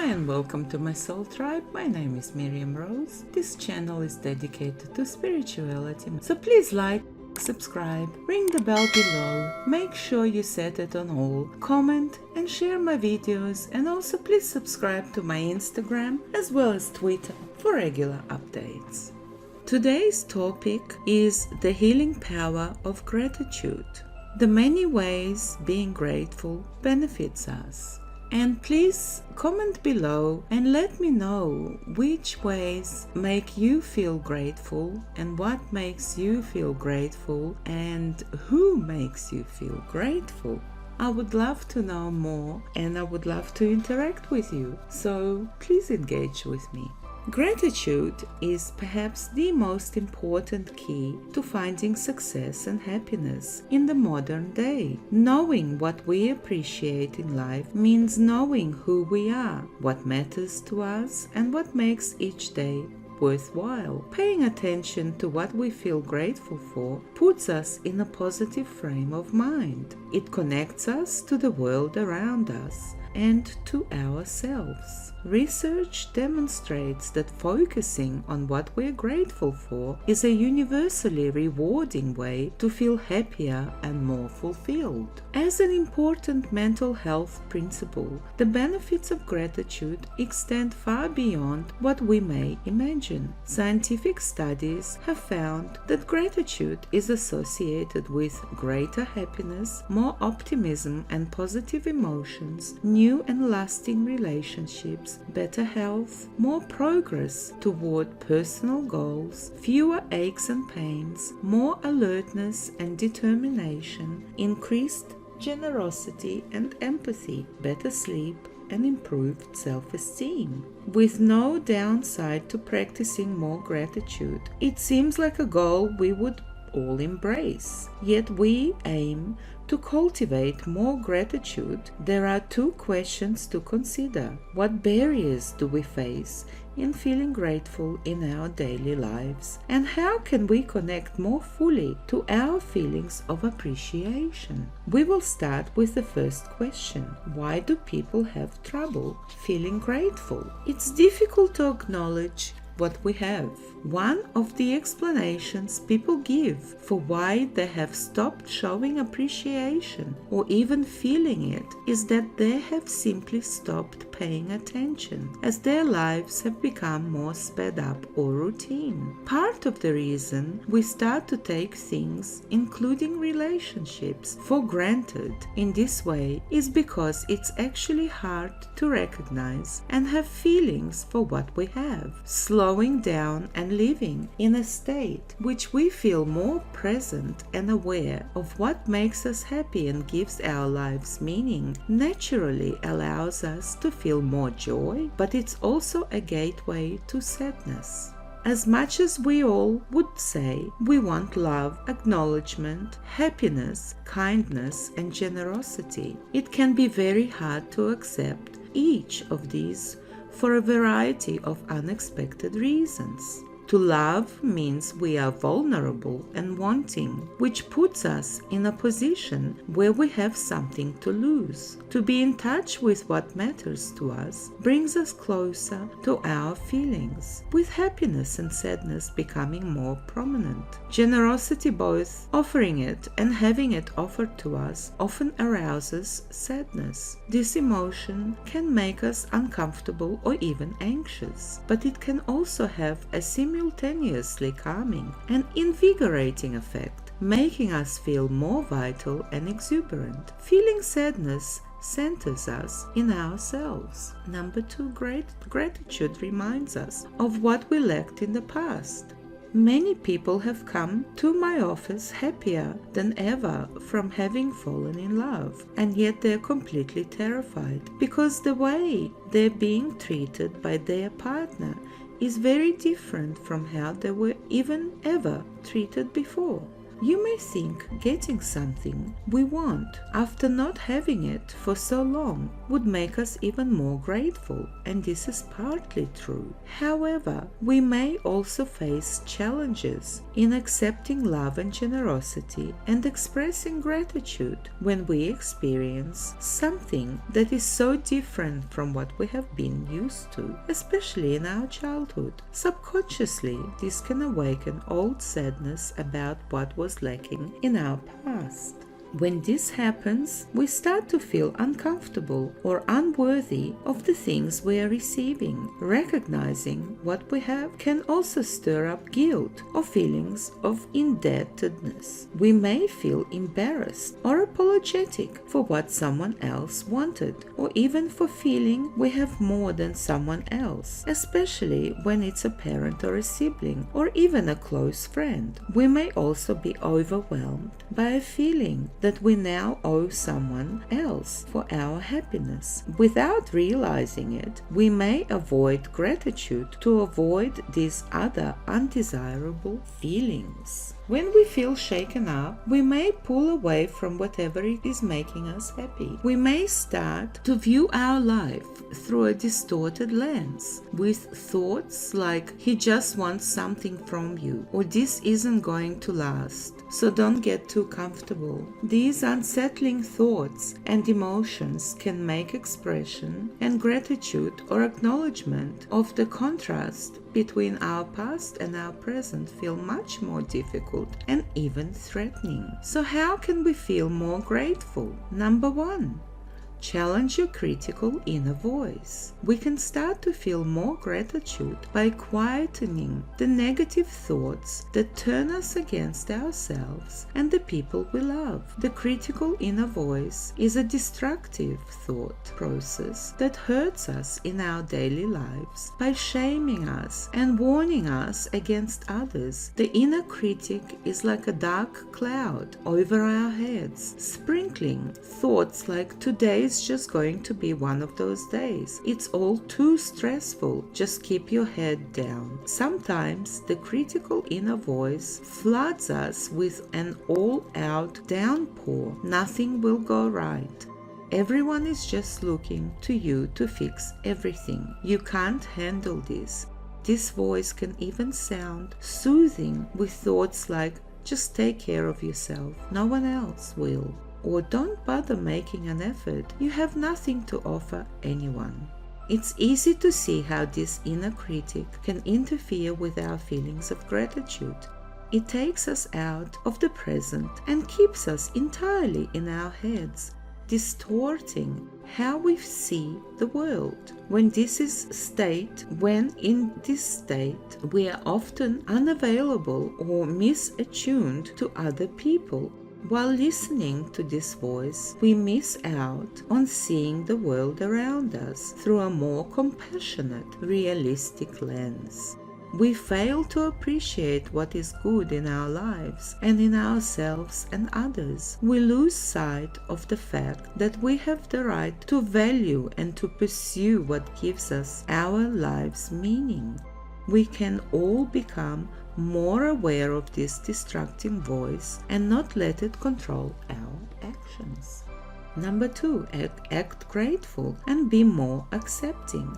Hi and welcome to my soul tribe. My name is Miriam Rose. This channel is dedicated to spirituality. So please like, subscribe, ring the bell below, make sure you set it on all, comment and share my videos, and also please subscribe to my Instagram as well as Twitter for regular updates. Today's topic is the healing power of gratitude. The many ways being grateful benefits us. And please comment below and let me know which ways make you feel grateful and what makes you feel grateful and who makes you feel grateful. I would love to know more and I would love to interact with you, so please engage with me. Gratitude is perhaps the most important key to finding success and happiness in the modern day. Knowing what we appreciate in life means knowing who we are, what matters to us, and what makes each day worthwhile. Paying attention to what we feel grateful for puts us in a positive frame of mind. It connects us to the world around us and to ourselves. Research demonstrates that focusing on what we're grateful for is a universally rewarding way to feel happier and more fulfilled. As an important mental health principle, the benefits of gratitude extend far beyond what we may imagine. Scientific studies have found that gratitude is associated with greater happiness, more optimism and positive emotions, new and lasting relationships, better health, more progress toward personal goals, fewer aches and pains, more alertness and determination, increased generosity and empathy, better sleep, and improved self-esteem. With no downside to practicing more gratitude, it seems like a goal we would all embrace. Yet we aim to cultivate more gratitude. There are two questions to consider. What barriers do we face in feeling grateful in our daily lives? And how can we connect more fully to our feelings of appreciation? We will start with the first question. Why do people have trouble feeling grateful? It's difficult to acknowledge what we have. One of the explanations people give for why they have stopped showing appreciation or even feeling it is that they have simply stopped paying attention as their lives have become more sped up or routine. Part of the reason we start to take things, including relationships, for granted in this way is because it's actually hard to recognize and have feelings for what we have. Slowing down and living in a state which we feel more present and aware of what makes us happy and gives our lives meaning naturally allows us to feel more joy, but it's also a gateway to sadness. As much as we all would say we want love, acknowledgement, happiness, kindness, and generosity, it can be very hard to accept each of these for a variety of unexpected reasons. To love means we are vulnerable and wanting, which puts us in a position where we have something to lose. To be in touch with what matters to us brings us closer to our feelings, with happiness and sadness becoming more prominent. Generosity, both offering it and having it offered to us, often arouses sadness. This emotion can make us uncomfortable or even anxious, but it can also have a simultaneously calming and invigorating effect, making us feel more vital and exuberant. Feeling sadness centers us in ourselves. Number 2, gratitude reminds us of what we lacked in the past. Many people have come to my office happier than ever from having fallen in love, and yet they're completely terrified because the way they're being treated by their partner is very different from how they were even ever treated before. You may think getting something we want after not having it for so long would make us even more grateful, and this is partly true. However, we may also face challenges in accepting love and generosity and expressing gratitude when we experience something that is so different from what we have been used to, especially in our childhood. Subconsciously, this can awaken old sadness about what was lacking in our past. When this happens, we start to feel uncomfortable or unworthy of the things we are receiving. Recognizing what we have can also stir up guilt or feelings of indebtedness. We may feel embarrassed or apologetic for what someone else wanted, or even for feeling we have more than someone else, especially when it's a parent or a sibling or even a close friend. We may also be overwhelmed by a feeling that we now owe someone else for our happiness. Without realizing it, we may avoid gratitude to avoid these other undesirable feelings. When we feel shaken up, we may pull away from whatever it is making us happy. We may start to view our life through a distorted lens, with thoughts like, he just wants something from you, or this isn't going to last, so don't get too comfortable. These unsettling thoughts and emotions can make expression and gratitude or acknowledgement of the contrast between our past and our present feel much more difficult and even threatening. So how can we feel more grateful? Number 1. Challenge your critical inner voice. We can start to feel more gratitude by quietening the negative thoughts that turn us against ourselves and the people we love. The critical inner voice is a destructive thought process that hurts us in our daily lives by shaming us and warning us against others. The inner critic is like a dark cloud over our heads, sprinkling thoughts like today's just going to be one of those days. It's all too stressful. Just keep your head down. Sometimes the critical inner voice floods us with an all-out downpour. Nothing will go right. Everyone is just looking to you to fix everything. You can't handle this. This voice can even sound soothing with thoughts like, just take care of yourself. No one else will. Or don't bother making an effort. You have nothing to offer anyone. It's easy to see how this inner critic can interfere with our feelings of gratitude. It takes us out of the present and keeps us entirely in our heads, distorting how we see the world. When in this state, we are often unavailable or misattuned to other people. While listening to this voice, we miss out on seeing the world around us through a more compassionate, realistic lens. We fail to appreciate what is good in our lives and in ourselves and others. We lose sight of the fact that we have the right to value and to pursue what gives us our lives meaning. We can all become more aware of this distracting voice and not let it control our actions. Number 2, act grateful and be more accepting.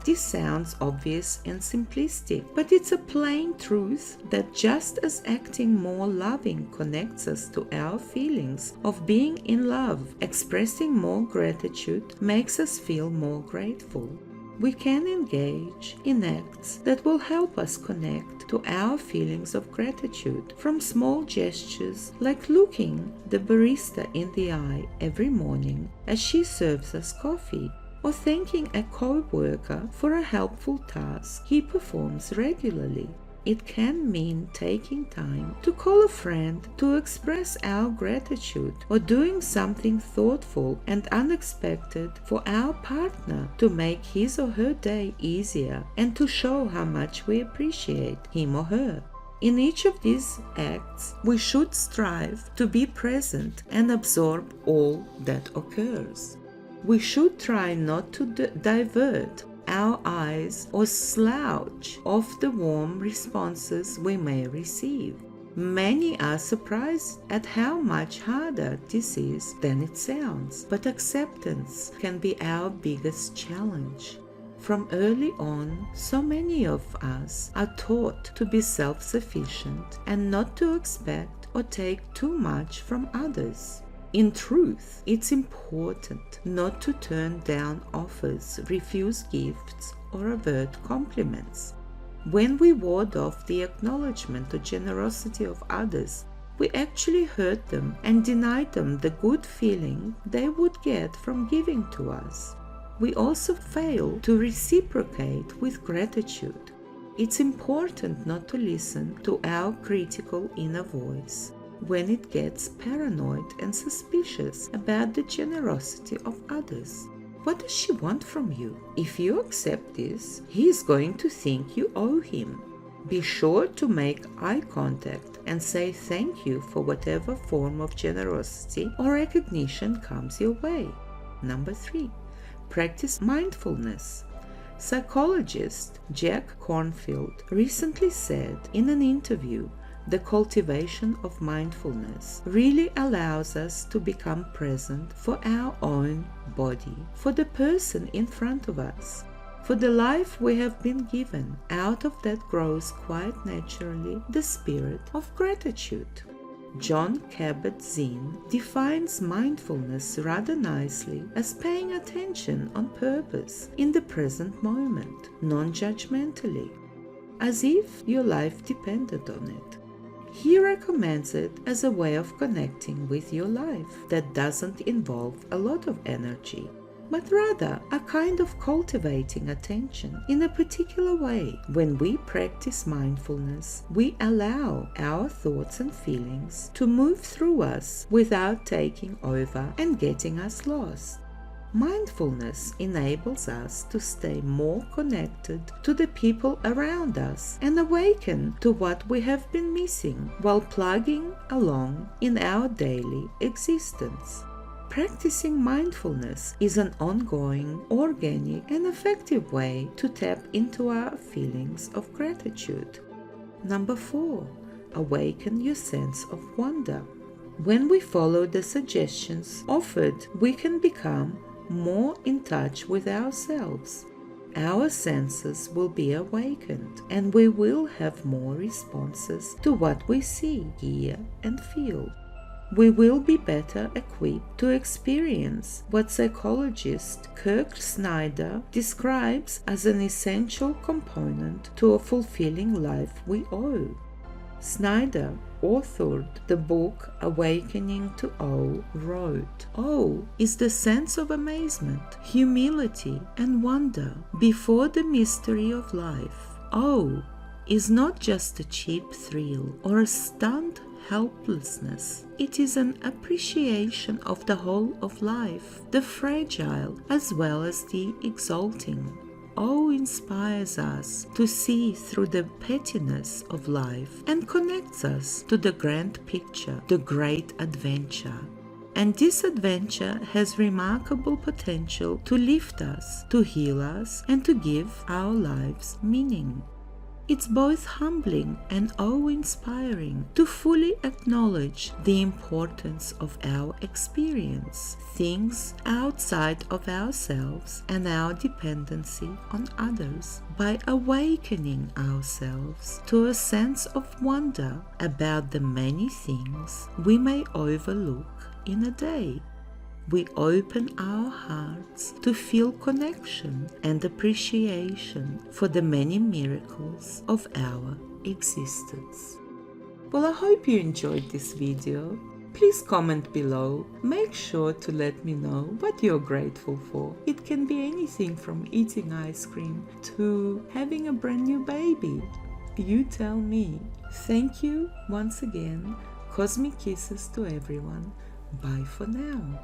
This sounds obvious and simplistic, but it's a plain truth that just as acting more loving connects us to our feelings of being in love, expressing more gratitude makes us feel more grateful. We can engage in acts that will help us connect to our feelings of gratitude, from small gestures like looking the barista in the eye every morning as she serves us coffee, or thanking a co-worker for a helpful task he performs regularly. It can mean taking time to call a friend to express our gratitude, or doing something thoughtful and unexpected for our partner to make his or her day easier and to show how much we appreciate him or her. In each of these acts, we should strive to be present and absorb all that occurs. We should try not to divert our eyes or slouch off the warm responses we may receive. Many are surprised at how much harder this is than it sounds, but acceptance can be our biggest challenge. From early on, so many of us are taught to be self-sufficient and not to expect or take too much from others. In truth, it's important not to turn down offers, refuse gifts, or avert compliments. When we ward off the acknowledgement or generosity of others, we actually hurt them and deny them the good feeling they would get from giving to us. We also fail to reciprocate with gratitude. It's important not to listen to our critical inner voice when it gets paranoid and suspicious about the generosity of others. What does she want from you? If you accept this, he is going to think you owe him. Be sure to make eye contact and say thank you for whatever form of generosity or recognition comes your way. Number 3. Practice mindfulness. Psychologist Jack Kornfield recently said in an interview, the cultivation of mindfulness really allows us to become present for our own body, for the person in front of us, for the life we have been given. Out of that grows quite naturally the spirit of gratitude. John Kabat-Zinn defines mindfulness rather nicely as paying attention on purpose in the present moment, non-judgmentally, as if your life depended on it. He recommends it as a way of connecting with your life that doesn't involve a lot of energy, but rather a kind of cultivating attention in a particular way. When we practice mindfulness, we allow our thoughts and feelings to move through us without taking over and getting us lost. Mindfulness enables us to stay more connected to the people around us and awaken to what we have been missing while plugging along in our daily existence. Practicing mindfulness is an ongoing, organic, and effective way to tap into our feelings of gratitude. Number 4. Awaken your sense of wonder. When we follow the suggestions offered, we can become more in touch with ourselves. Our senses will be awakened, and we will have more responses to what we see, hear, and feel. We will be better equipped to experience what psychologist Kirk Snyder describes as an essential component to a fulfilling life we owe. Snyder authored the book Awakening to Awe, wrote, "Awe is the sense of amazement, humility, and wonder before the mystery of life. Awe is not just a cheap thrill or a stunned helplessness. It is an appreciation of the whole of life, the fragile as well as the exalting. Awe inspires us to see through the pettiness of life and connects us to the grand picture, the great adventure. And this adventure has remarkable potential to lift us, to heal us, and to give our lives meaning. It's both humbling and awe-inspiring to fully acknowledge the importance of our experience, things outside of ourselves, and our dependency on others. By awakening ourselves to a sense of wonder about the many things we may overlook in a day, we open our hearts to feel connection and appreciation for the many miracles of our existence." Well, I hope you enjoyed this video. Please comment below. Make sure to let me know what you're grateful for. It can be anything from eating ice cream to having a brand new baby. You tell me. Thank you once again. Cosmic kisses to everyone. Bye for now.